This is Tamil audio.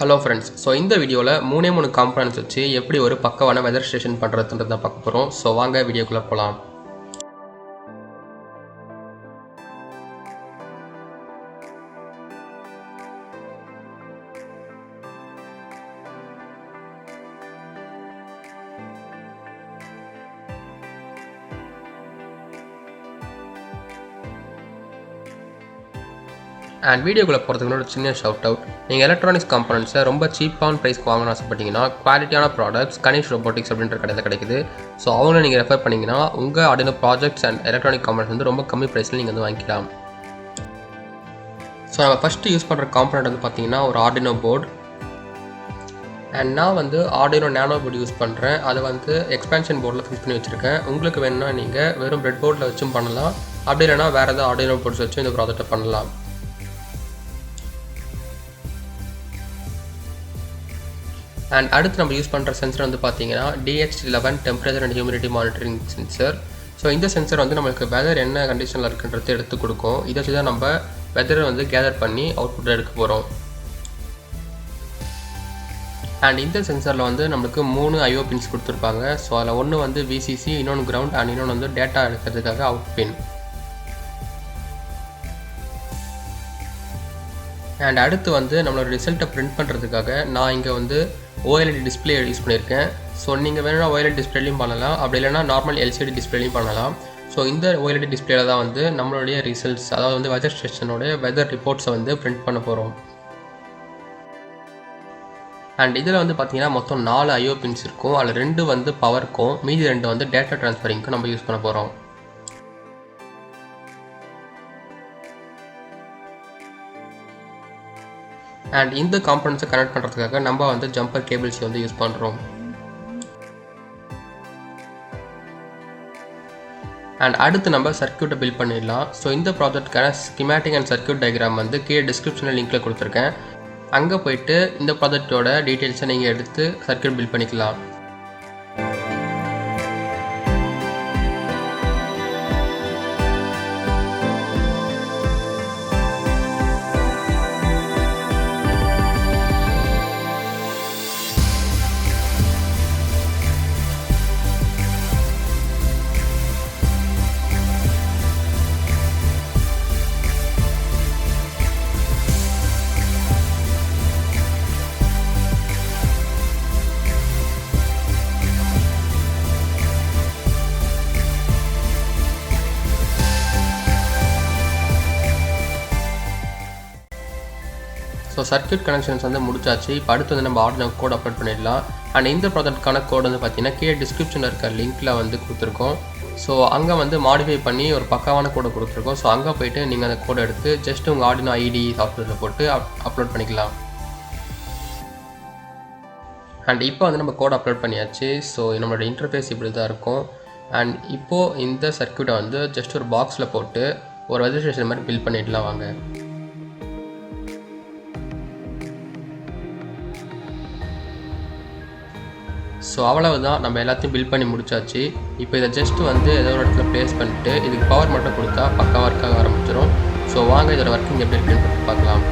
Hello friends, so இந்த வீடியோல மூணே மூணு காம்போனன்ட்ஸ் வச்சு எப்படி ஒரு பக்கவான வெதர் ஸ்டேஷன் பண்றதுன்றத பார்க்க போறோம். சோ வாங்க வீடியோக்குள்ள போலாம். And வீடியோக்குள்ள போறதுக்கு முன்னாடி ஒரு சின்ன ஷவுட் அவுட். நீங்க எலக்ட்ரானிக்ஸ் காம்போனன்ட்ஸை ரொம்ப சீப்பான பிரைஸ்க்கு வாங்கணும்னு ஆசைப்பட்டீங்கன்னா குவாலிட்டியான ப்ராடக்ட்ஸ் கனிஷ் ரொபோட்டிக்ஸ் அப்படின்ற கடையில் கிடைக்குது. ஸோ அவங்கள நீங்கள் ரெஃபர் பண்ணிங்கன்னா உங்கள் Arduino projects and electronic components வந்து ரொம்ப கம்மி ப்ரைஸில் நீங்கள் வந்து வாங்கிக்கலாம். ஸோ நம்ம ஃபஸ்ட்டு யூஸ் பண்ணுற காம்போனன்ட் வந்து பார்த்தீங்கன்னா ஒரு Arduino போர்டு. அண்ட் நான் வந்து Arduino நானோ போர்டு யூஸ் பண்ணுறேன். அதை வந்து எக்ஸ்பேன்ஷன் போர்டில் ஃபிக்ஸ் பண்ணி வச்சுருக்கேன். உங்களுக்கு வேணும்னா நீங்கள் வெறும் பிரெட் போர்டில் வச்சும் பண்ணலாம். அப்படி இல்லைனா வேறு ஏதாவது Arduino போர்ட்ஸ் வச்சு இந்த ப்ராஜெக்டை பண்ணலாம். அண்ட் அடுத்து நம்ம யூஸ் பண்ணுற சென்சர் வந்து பார்த்தீங்கன்னா DH11 temperature and humidity monitoring sensor. So இந்த சென்சர் வந்து நம்மளுக்கு வெதர் என்ன கண்டிஷனில் இருக்குன்றது எடுத்து கொடுக்கும். இதை வச்சு தான் நம்ம வெதரை வந்து கேதர் பண்ணி அவுட்புட் எடுக்க போகிறோம். அண்ட் இந்த சென்சரில் வந்து நம்மளுக்கு 3 IO பின்ஸ் கொடுத்துருப்பாங்க. ஸோ அதில் ஒன்று வந்து VCC, இன்னொன்று கிரவுண்ட் அண்ட் இன்னொன்று வந்து டேட்டா எடுக்கிறதுக்காக அவுட் பின். அண்ட் அடுத்து வந்து நம்மளோட ரிசல்ட்டை பிரிண்ட் பண்ணுறதுக்காக நான் இங்கே வந்து OLED டிஸ்பிளே யூஸ் பண்ணியிருக்கேன். ஸோ நீங்கள் வேணும்னா OLED டிஸ்பிளேலையும் பண்ணலாம், அப்படி இல்லைனா நார்மல் LCD டிஸ்பிளேலையும் பண்ணலாம். ஸோ இந்த OLED டிஸ்பிளேல தான் வந்து நம்மளுடைய ரிசல்ட்ஸ், அதாவது வந்து வெதர் ஸ்டேஷனோடைய வெதர் ரிப்போர்ட்ஸை வந்து பிரிண்ட் பண்ண போகிறோம். அண்ட் இதில் வந்து பார்த்தீங்கன்னா மொத்தம் 4 IO பின்ஸ் இருக்கும். அதில் 2 வந்து பவருக்கும், மீதி 2 வந்து டேட்டா ட்ரான்ஸ்ஃபரிங்க்கும் நம்ம யூஸ் பண்ண போகிறோம். அண்ட் இந்த காம்போனன்ட்ஸை கனெக்ட் பண்ணுறதுக்காக நம்ம வந்து ஜம்பர் கேபிள்ஸ் வந்து யூஸ் பண்ணுறோம். அண்ட் அடுத்து நம்ம சர்க்யூட்டை பில்ட் பண்ணிடலாம். ஸோ இந்த ப்ராஜெக்ட்டுக்கான ஸ்கிமேட்டிக் அண்ட் சர்க்யூட் டயக்ராம் வந்து கீழே டிஸ்கிரிப்ஷனில் லிங்க்கில் கொடுத்துருக்கேன். அங்கே போயிட்டு இந்த ப்ராஜெக்டோட டீட்டெயில்ஸை நீங்கள் எடுத்து சர்க்யூட் பில்ட் பண்ணிக்கலாம். ஸோ சர்க்யூட் கனெக்ஷன்ஸ் வந்து முடிச்சாச்சு. இப்போ அடுத்து வந்து நம்ம Arduino கோட் அப்லோட் பண்ணிடலாம். அண்ட் இந்த ப்ராஜெக்ட்டுக்கான கோட் வந்து பார்த்தீங்கன்னா கீழே டிஸ்கிரிப்ஷனில் இருக்க லிங்க்கில் வந்து கொடுத்துருக்கோம். ஸோ அங்கே வந்து மாடிஃபை பண்ணி ஒரு பக்காவான கோடை கொடுத்துருக்கோம். ஸோ அங்கே போய்ட்டு நீங்கள் அந்த கோடை எடுத்து ஜஸ்ட் உங்கள் Arduino IDE சாஃப்ட்வேரில் போட்டு அப்லோட் பண்ணிக்கலாம். அண்ட் இப்போ வந்து நம்ம கோட் அப்லோட் பண்ணியாச்சு. ஸோ நம்மளோட இன்டர்ஃபேஸ் இப்படி தான் இருக்கும். அண்ட் இப்போது இந்த சர்க்யூட்டை வந்து ஜஸ்ட் ஒரு பாக்ஸில் போட்டு ஒரு வெதர் ஸ்டேஷன் மாதிரி பில்ட் பண்ணிடலாம் வாங்க. ஸோ அவ்வளவுதான், நம்ம எல்லாத்தையும் பில்ட் பண்ணி முடிச்சாச்சு. இப்போ இதை ஜஸ்ட் வந்து ஏதோ ஒரு இடத்துல ப்ளேஸ் பண்ணிட்டு இதுக்கு பவர் மட்டும் கொடுத்தா பக்கா ஒர்க்காக ஆரம்பிச்சிடும். ஸோ வாங்க இதோட ஒர்க்கிங் எப்படி இருக்குன்னு பார்க்கலாம்.